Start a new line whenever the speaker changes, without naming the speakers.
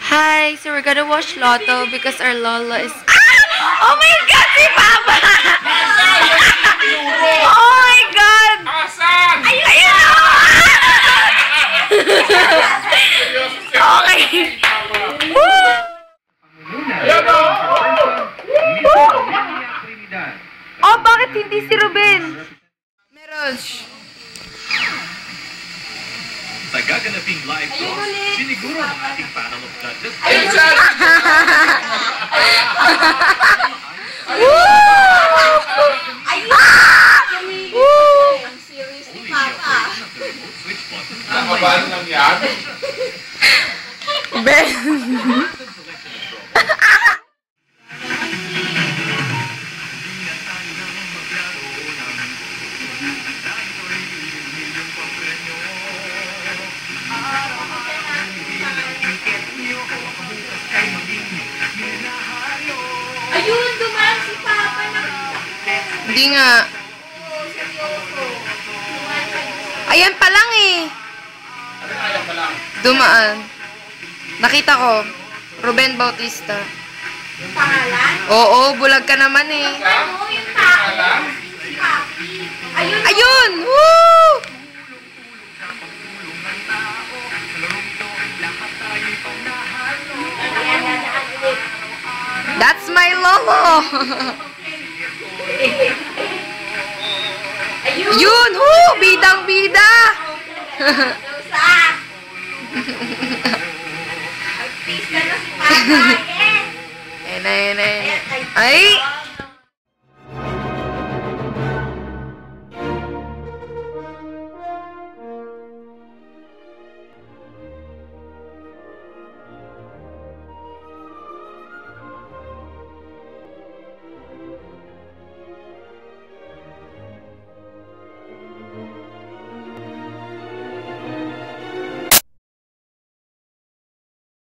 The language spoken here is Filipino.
Hi, so we're gonna watch Lotto because our Lola is... Ah! Oh my God, si Papa! Oh my God! Ayun! Okay. Woo! Oh, bakit hindi si Ruben? Meron.
Sa gaganaping live draw, siniguro ng ating panel of judges.
Ang series ni Papa.
Nakabahan lang yan.
Ben.
Ayun, dumaan si Papa na.
Hindi nga. Ayan pa lang eh.
Ayan pa lang.
Dumaan. Nakita ko. Ruben Bautista.
Yung pangalan?
Oo, bulag ka naman eh.
Ano, yung tao? Si Papi. Ayun.
Ayun! Woo!
Ayan, dadaan ulit.
That's my Lolo!
Ayun.
Yun! Woo! Bidang-bida!
Lusa. Artista na si Papa. Yes.
Ay!